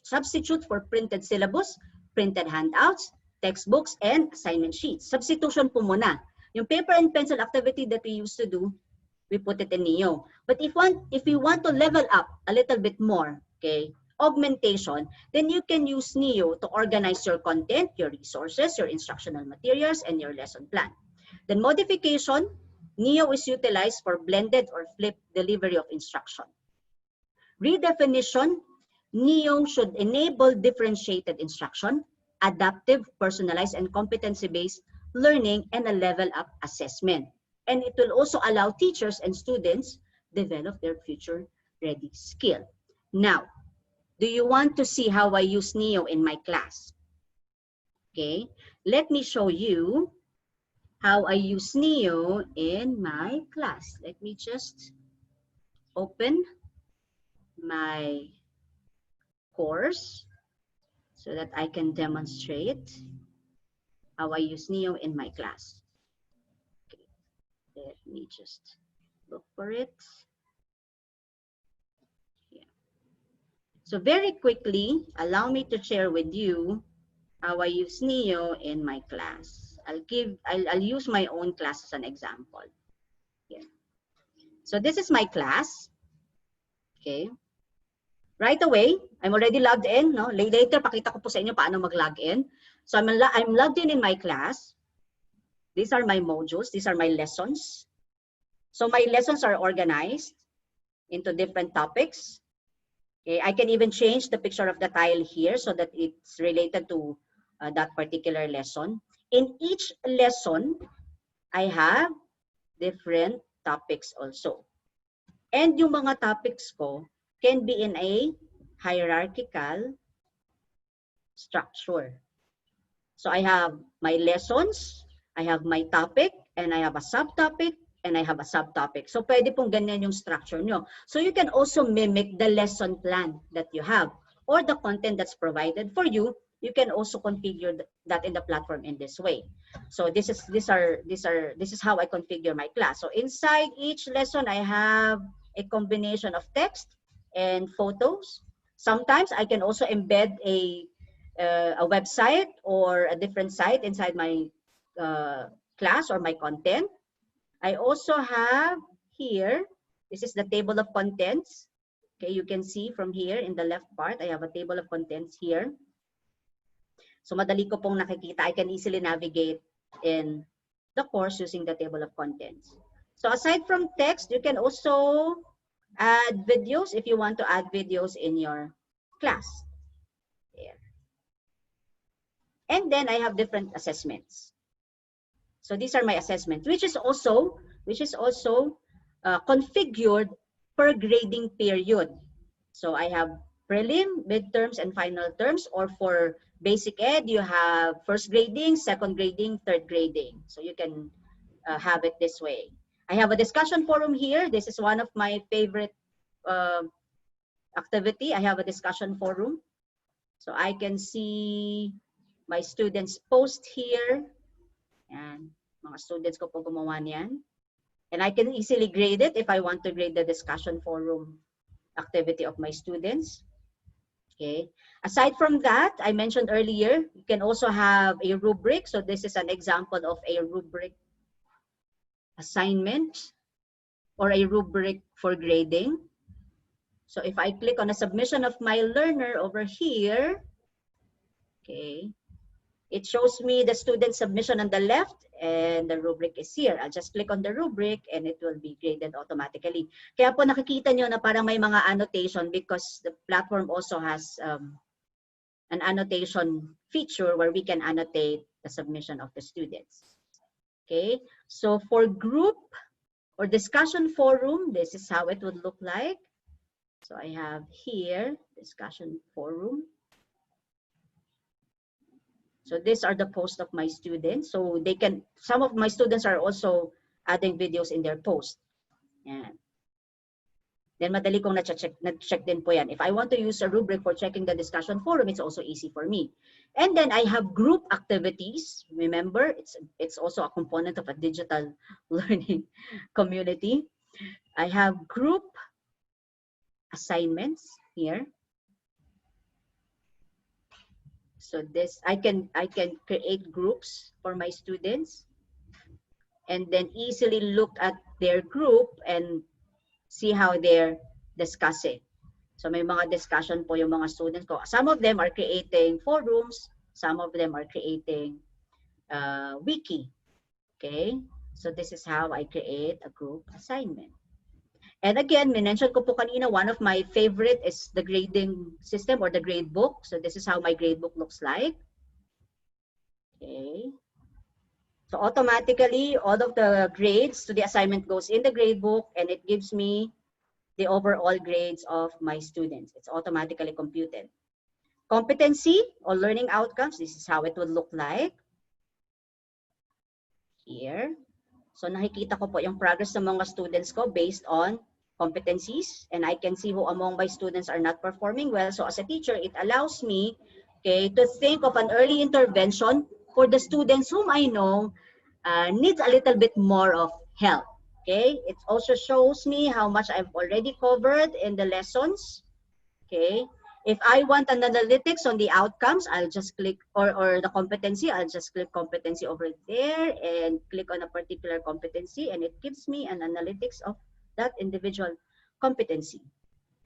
substitute for printed syllabus, printed handouts, textbooks, and assignment sheets. Substitution po muna. Yung paper and pencil activity that we used to do, we put it in NEO. But if we want to level up a little bit more, okay, augmentation, then you can use NEO to organize your content, your resources, your instructional materials, and your lesson plan. Then modification, NEO is utilized for blended or flipped delivery of instruction. Redefinition, NEO should enable differentiated instruction, adaptive, personalized, and competency-based learning, and a level-up assessment. And it will also allow teachers and students develop their future-ready skill. Now, do you want to see how I use NEO in my class? Okay, let me show you how I use NEO in my class. Let me just open my course so that I can demonstrate how I use NEO in my class. Okay. Let me just look for it. Yeah. So very quickly, allow me to share with you how I use NEO in my class. I'll use my own class as an example. Yeah. So this is my class. Okay. Right away, I'm already logged in. No? Later, pakita ko po sa inyo paano mag-log in. So I'm logged in my class. These are my modules. These are my lessons. So my lessons are organized into different topics. Okay. I can even change the picture of the tile here so that it's related to that particular lesson. In each lesson, I have different topics also. And yung mga topics ko can be in a hierarchical structure. So I have my lessons, I have my topic, and I have a subtopic, and I have a subtopic. So pwede pong ganyan yung structure nyo. So you can also mimic the lesson plan that you have or the content that's provided for you. You can also configure that in the platform in this way. So this is how I configure my class. So inside each lesson, I have a combination of text and photos. Sometimes I can also embed a website or a different site inside my class or my content. I also have here, this is the table of contents. Okay, you can see from here in the left part, I have a table of contents here. So madali ko pong nakikita. I can easily navigate in the course using the table of contents. So aside from text, you can also add videos if you want to add videos in your class. There. And then I have different assessments. So these are my assessments, which is also configured per grading period. So I have prelim, midterms, and final terms, or for basic ed, you have first grading, second grading, third grading. So you can have it this way. I have a discussion forum here. This is one of my favorite activity. I have a discussion forum. So I can see my students post here. And mga students ko po gumawa niyan. And I can easily grade it if I want to grade the discussion forum activity of my students. Okay. Aside from that, I mentioned earlier, you can also have a rubric. So this is an example of a rubric assignment or a rubric for grading. So if I click on a submission of my learner over here, okay, it shows me the student submission on the left and the rubric is here. I'll just click on the rubric and it will be graded automatically. Kaya po nakikita nyo na parang may mga annotation because the platform also has an annotation feature where we can annotate the submission of the students. Okay, so for group or discussion forum, this is how it would look like. So I have here discussion forum. So these are the posts of my students. So they can, some of my students are also adding videos in their post. And then madali kong na-check din po yan. If I want to use a rubric for checking the discussion forum, it's also easy for me. And then I have group activities. Remember, it's also a component of a digital learning community. I have group assignments here. So this, I can create groups for my students and then easily look at their group and see how they're discussing. So may mga discussion po yung mga students ko. Some of them are creating forums, some of them are creating wiki. Okay, so this is how I create a group assignment. And again, mentioned ko po kanina, one of my favorite is the grading system or the grade book. So this is how my grade book looks like. Okay. So automatically, all of the grades to the assignment goes in the grade book and it gives me the overall grades of my students. It's automatically computed. Competency or learning outcomes, this is how it would look like. Here. So nakikita ko po yung progress ng mga students ko based on competencies, and I can see who among my students are not performing well. So as a teacher, it allows me, okay, to think of an early intervention for the students whom I know needs a little bit more of help. Okay, it also shows me how much I've already covered in the lessons. Okay, if I want an analytics on the outcomes, I'll just click, or the competency, I'll just click competency over there and click on a particular competency, and it gives me an analytics of that individual competency.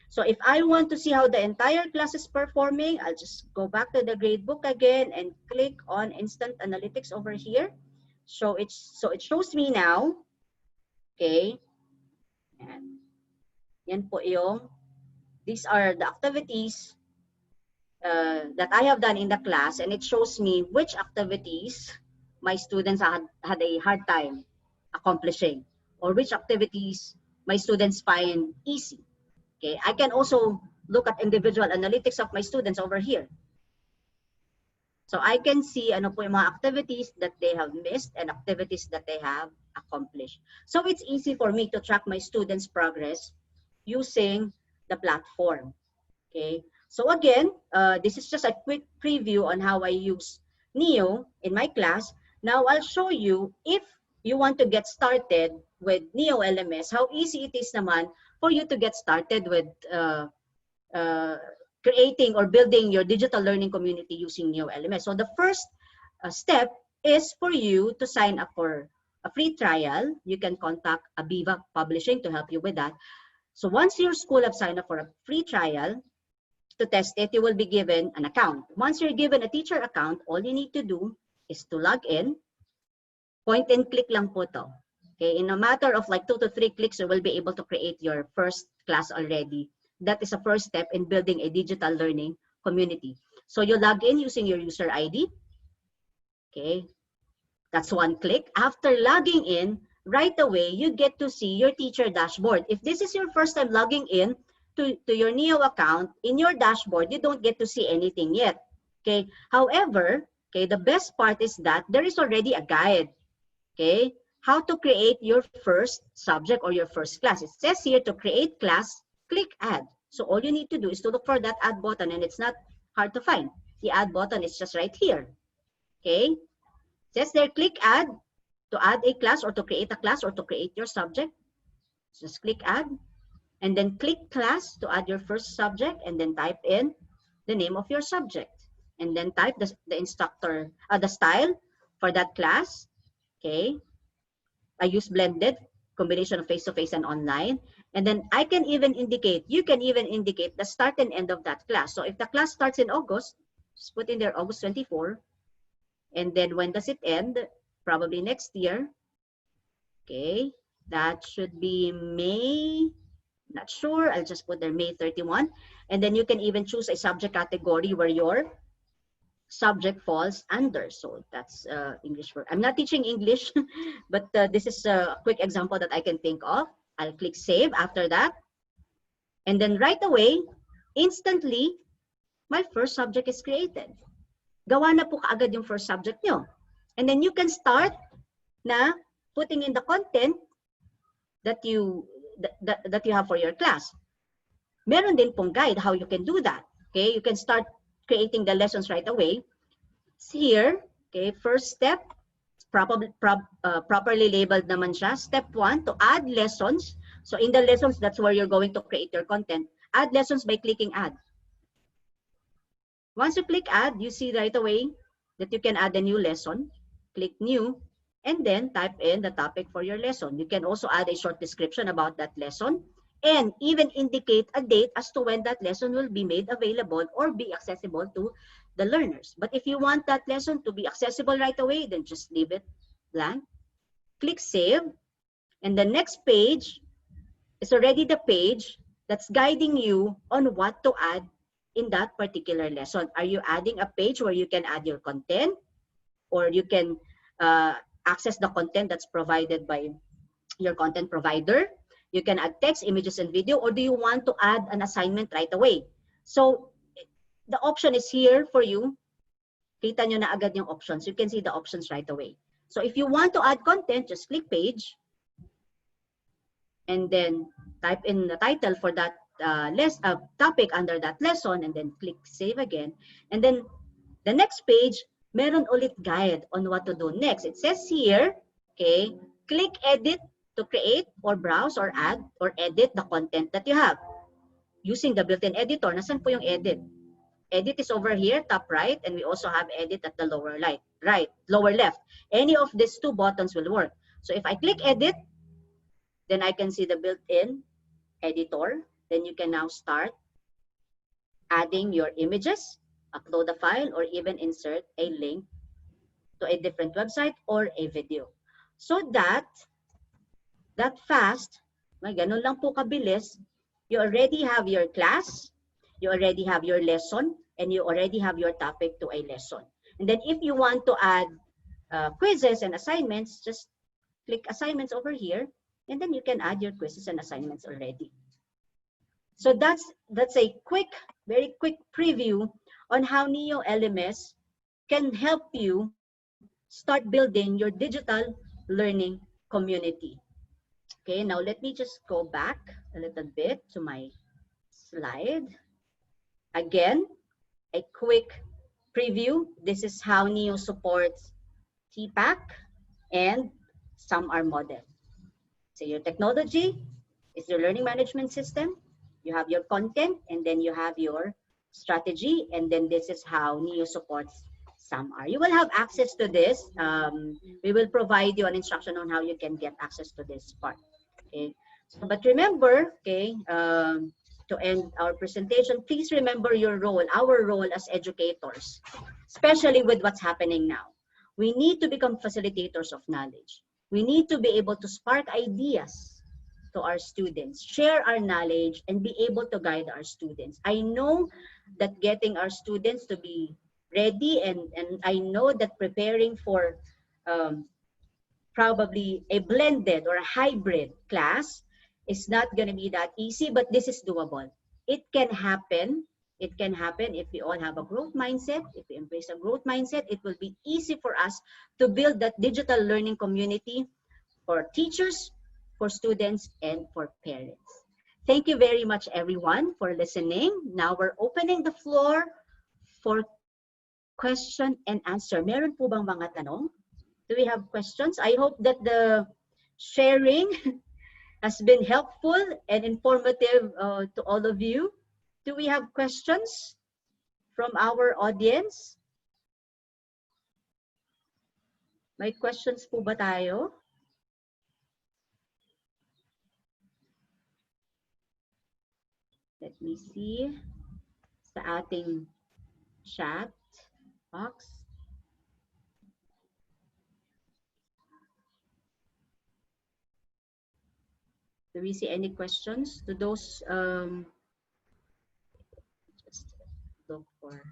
So if I want to see how the entire class is performing, I'll just go back to the grade book again and click on instant analytics over here. So it shows me now, okay, and yan po yung, these are the activities that I have done in the class, and it shows me which activities my students had a hard time accomplishing, or which activities my students find easy. Okay, I can also look at individual analytics of my students over here. So I can see ano po yung mga activities that they have missed and activities that they have accomplished. So it's easy for me to track my students' progress using the platform. Okay. So again, this is just a quick preview on how I use NEO in my class. Now I'll show you if you want to get started with NEO LMS, how easy it is naman for you to get started with creating or building your digital learning community using NEO LMS. So the first step is for you to sign up for a free trial. You can contact Abiva Publishing to help you with that. So once your school have signed up for a free trial to test it, you will be given an account. Once you're given a teacher account, all you need to do is to log in. Point and click lang po to. Okay, in a matter of like 2 to 3 clicks, you will be able to create your first class already. That is a first step in building a digital learning community. So you log in using your user ID. Okay, that's 1 click. After logging in, right away, you get to see your teacher dashboard. If this is your first time logging in to your NEO account, in your dashboard, you don't get to see anything yet. Okay, however, okay, the best part is that there is already a guide. Okay, how to create your first subject or your first class. It says here to create class, click add. So all you need to do is to look for that add button, and it's not hard to find. The add button is just right here. Okay, it says there click add to add a class or to create a class or to create your subject. Just click add and then click class to add your first subject, and then type in the name of your subject, and then type the instructor, the style for that class. Okay, I use blended combination of face-to-face and online. And then I can even indicate, you can even indicate the start and end of that class. So if the class starts in August, just put in there August 24. And then when does it end? Probably next year. Okay, that should be May, not sure. I'll just put there May 31. And then you can even choose a subject category where your subject falls under. So that's English word. I'm not teaching English, but this is a quick example that I can think of. I'll click save after that. And then right away, instantly, my first subject is created. Gawa na po kaagad yung first subject nyo. And then you can start na putting in the content that you have for your class. Meron din pong guide how you can do that. Okay, you can start creating the lessons right away. Here, okay, first step, properly labeled naman siya. Step 1, to add lessons. So in the lessons, that's where you're going to create your content. Add lessons by clicking add. Once you click add, you see right away that you can add a new lesson. Click new, and then type in the topic for your lesson. You can also add a short description about that lesson, and even indicate a date as to when that lesson will be made available or be accessible to the learners. But if you want that lesson to be accessible right away, then just leave it blank. Click save, and the next page is already the page that's guiding you on what to add in that particular lesson. Are you adding a page where you can add your content, or you can access the content that's provided by your content provider? You can add text, images, and video, or do you want to add an assignment right away? So the option is here for you. Kita nyo na agad yung options. You can see the options right away. So if you want to add content, just click page, and then type in the title for that topic under that lesson, and then click save again. And then the next page, meron ulit guide on what to do next. It says here, okay, click edit to create or browse or add or edit the content that you have. Using the built-in editor, nasan po yung edit? Edit is over here, top right, and we also have edit at the lower lower left. Any of these 2 buttons will work. So if I click edit, then I can see the built-in editor. Then you can now start adding your images, upload a file, or even insert a link to a different website or a video. So that fast, ganun lang po kabilis, you already have your class, you already have your lesson, and you already have your topic to a lesson. And then if you want to add quizzes and assignments, just click assignments over here, and then you can add your quizzes and assignments already. So that's a very quick preview on how NEO LMS can help you start building your digital learning community. Okay, now let me just go back a little bit to my slide. Again, a quick preview. This is how NEO supports TPAC and SAMR model. So your technology is your learning management system. You have your content, and then you have your strategy, and then this is how NEO supports SAMR. You will have access to this. We will provide you an instruction on how you can get access to this part. Okay. So, but remember, okay, to end our presentation, please remember your role, our role as educators, especially with what's happening now. We need to become facilitators of knowledge. We need to be able to spark ideas to our students, share our knowledge, and be able to guide our students. I know that getting our students to be ready, and I know that preparing for probably a blended or a hybrid class is not going to be that easy, but this is doable. It can happen. It can happen if we all have a growth mindset. If we embrace a growth mindset, it will be easy for us to build that digital learning community for teachers, for students, and for parents. Thank you very much, everyone, for listening. Now we're opening the floor for question and answer. Meron po bang mga tanong? Do we have questions? I hope that the sharing has been helpful and informative to all of you. Do we have questions from our audience? May questions po ba tayo? Let me see sa ating chat box. Do we see any questions to those? Just look for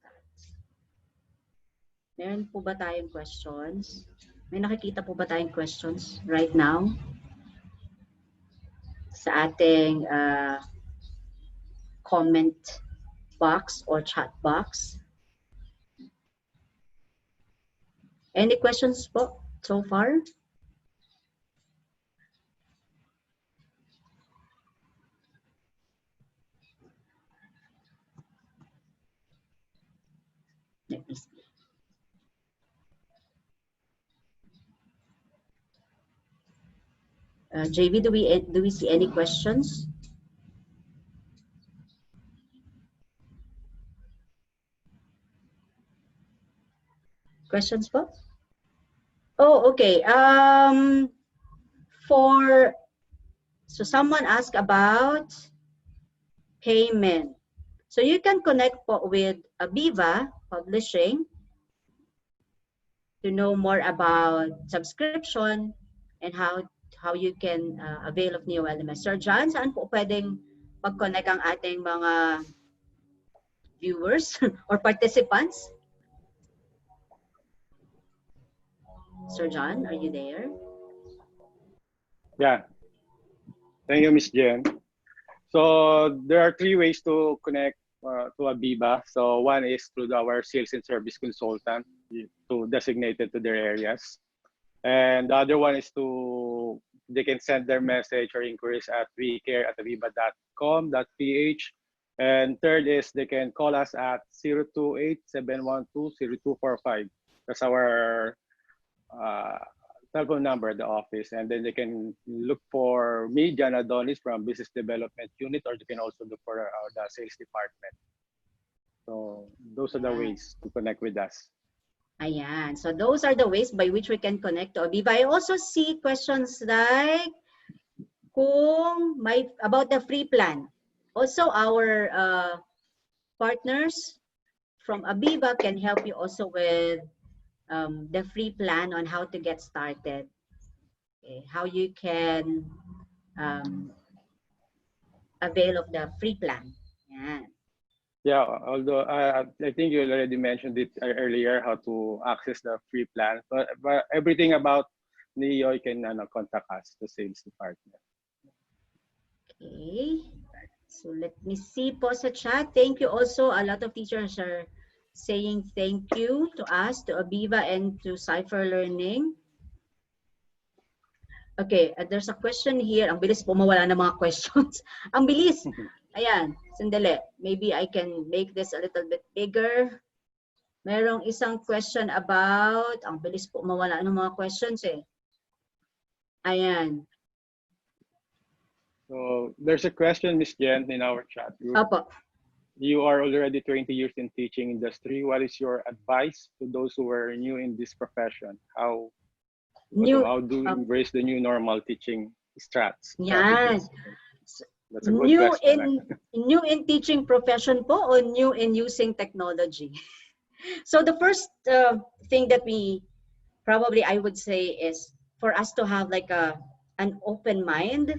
that. Meron po ba tayong questions? May nakikita po ba tayong questions right now sa ating comment box or chat box? Any questions po so far? Let me see. JV, do we see any questions? Questions po? Oh, okay. So someone asked about payment. So you can connect po with Abiva Publishing to know more about subscription and how you can avail of NEO LMS. Sir John, saan po pwedeng mag-connect ang ating mga viewers or participants? Sir John, are you there? Yeah. Thank you, Ms. Jen. So there are 3 ways to connect to Abiva. So one is through our sales and service consultant to designated to their areas. And the other one is they can send their message or inquiries at wecare@abiva.com.ph. And third is they can call us at 028-712-0245. That's our telephone number at the office, and then they can look for me, John Adonis, from Business Development Unit, or they can also look for the sales department. So those are the ways to connect with us. Ayan. So those are the ways by which we can connect to Abiva. I also see questions like about the free plan. Also, our partners from Abiva can help you also with the free plan on how to get started, okay, how you can avail of the free plan. Yeah, although I think you already mentioned it earlier, how to access the free plan, but everything about NEO, you can contact us, the sales department. Okay, let's So let me see po sa chat. Thank you also. A lot of teachers are saying thank you to us, to Abiva and to Cypher Learning. Okay, there's a question here. Ang bilis po mawala ng mga questions. Ang bilis. Ayan, sandali. Maybe I can make this a little bit bigger. Merong isang question about, ang bilis po mawala ng mga questions eh. Ayan. So there's a question, Miss Jen, in our chat group. Opo. You are already 20 years in teaching industry. What is your advice to those who are new in this profession? How do you embrace the new normal teaching strats? Yes. That's a good question. New in teaching profession po o new in using technology? So the first thing that I would say is for us to have like an open mind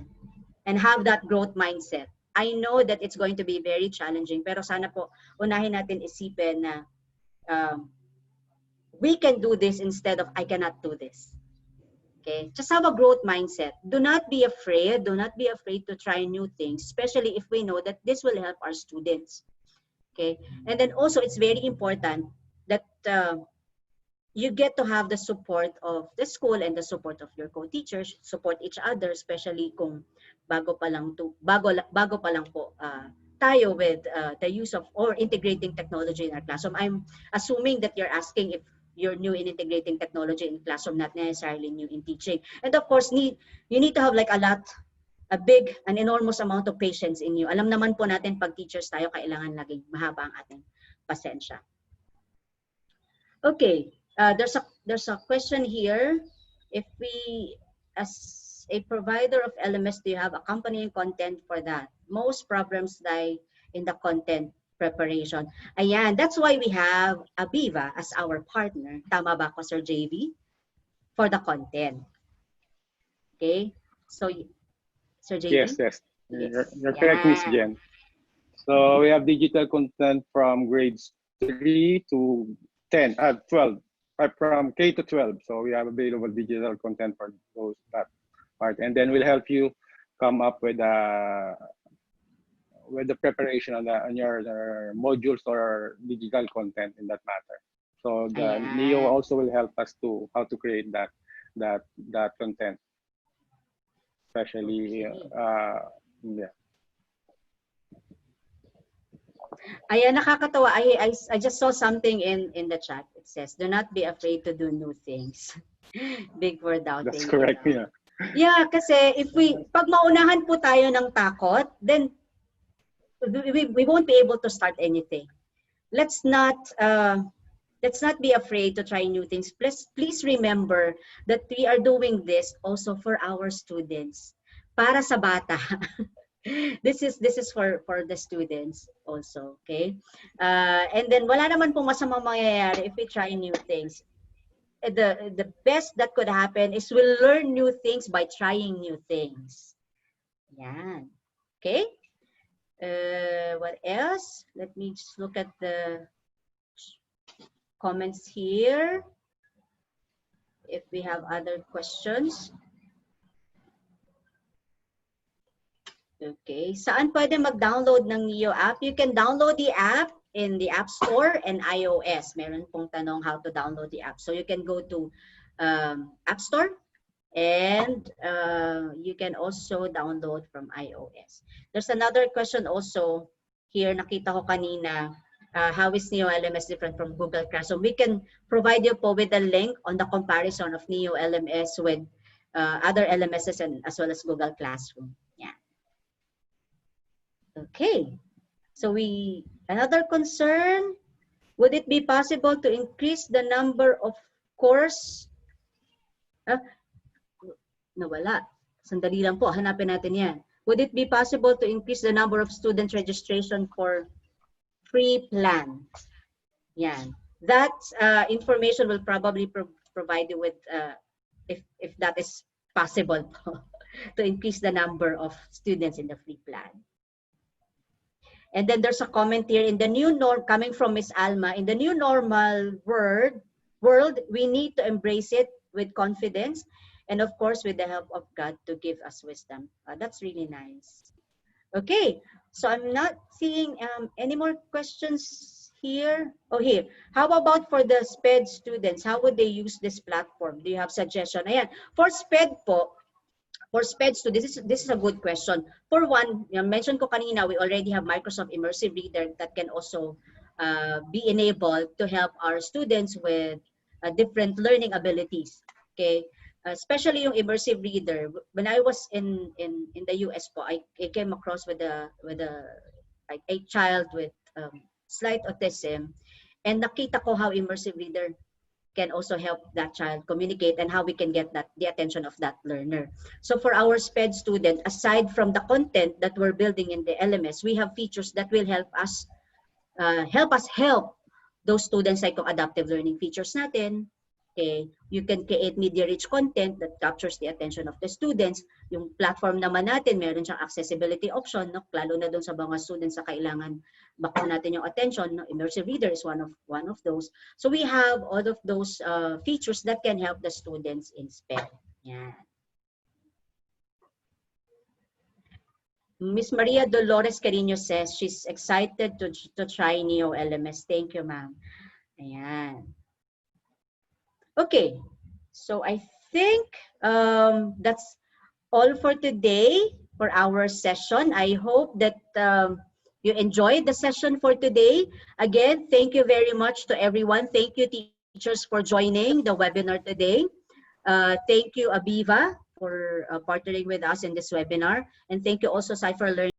and have that growth mindset. I know that it's going to be very challenging, pero sana po unahin natin isipin na we can do this instead of I cannot do this. Okay, just have a growth mindset. Do not be afraid. Do not be afraid to try new things, especially if we know that this will help our students. Okay, and then also it's very important that you get to have the support of the school and the support of your co-teachers, support each other, especially kung bago pa lang po tayo with the use of or integrating technology in our classroom. I'm assuming that you're asking if you're new in integrating technology in classroom, not necessarily new in teaching. And of course, you need to have like an enormous amount of patience in you. Alam naman po natin pag teachers tayo, kailangan laging mahaba ang ating pasensya. Okay, there's a question here. If we, as a provider of LMS, do you have accompanying content for that? Most problems lie in the content preparation. Ayan, that's why we have Abiva as our partner. Tama ba ko, Sir JV? For the content. Okay, so Sir JV? Yes. You're correct, Miss Jen. So we have digital content from grades 3 to 12, from K to 12. So we have available digital content for that part, and then we'll help you come up with the preparation on your modules or digital content in that matter. So the NEO also will help us to how to create that content, especially yeah. Ayan, nakakatawa. I just saw something in the chat. It says, do not be afraid to do new things. Big word out. That's correct, yeah. Yeah, kasi pag maunahan po tayo ng takot, then we won't be able to start anything. Let's not be afraid to try new things. Please remember that we are doing this also for our students. Para sa bata. This is for the students also, okay? And then wala naman pong masamang mangyayari if we try new things. The best that could happen is we'll learn new things by trying new things. Yan. Okay? What else? Let me just look at the comments here. If we have other questions. Okay, saan pwede mag-download ng NEO app? You can download the app in the App Store and iOS. Meron pong tanong how to download the app. So you can go to App Store and you can also download from iOS. There's another question also here. Nakita ko kanina. How is NEO LMS different from Google Classroom? We can provide you po with a link on the comparison of NEO LMS with other LMSs and as well as Google Classroom. Yeah. Okay, so another concern, would it be possible to increase the number of course? Nawala. Sandali lang po, hanapin natin yan. Would it be possible to increase the number of student registration for free plan? Yan. That information will probably provide you with, if that is possible to increase the number of students in the free plan. And then there's a comment here, in the new norm, coming from Miss Alma, in the new normal world, we need to embrace it with confidence and of course with the help of God to give us wisdom. That's really nice. Okay, So I'm not seeing any more questions here. Oh, here. How about for the SPED students? How would they use this platform? Do you have suggestion? Ayan. For SPED po, for SPED students, this is a good question. For one, mentioned ko kanina, we already have Microsoft Immersive Reader that can also be enabled to help our students with different learning abilities. Okay, especially yung Immersive Reader. When I was in the US po, I came across with a child with slight autism, and nakita ko how Immersive Reader can also help that child communicate and how we can get the attention of that learner. So for our SPED student, aside from the content that we're building in the LMS, we have features that will help us help those students like yung adaptive learning features natin. Okay, you can create media-rich content that captures the attention of the students. Yung platform naman natin, meron siyang accessibility option, no? Lalo na doon sa mga students na kailangan baka natin yung attention. No? Immersive Reader is one of those. So we have all of those features that can help the students in SPED. Yeah. Miss Maria Dolores Carino says she's excited to try NEO LMS. Thank you, ma'am. Ayan. Okay, so I think that's all for today for our session. I hope that you enjoyed the session for today. Again, thank you very much to everyone. Thank you, teachers, for joining the webinar today. Thank you, Abiva, for partnering with us in this webinar. And thank you also, Cypher Learning.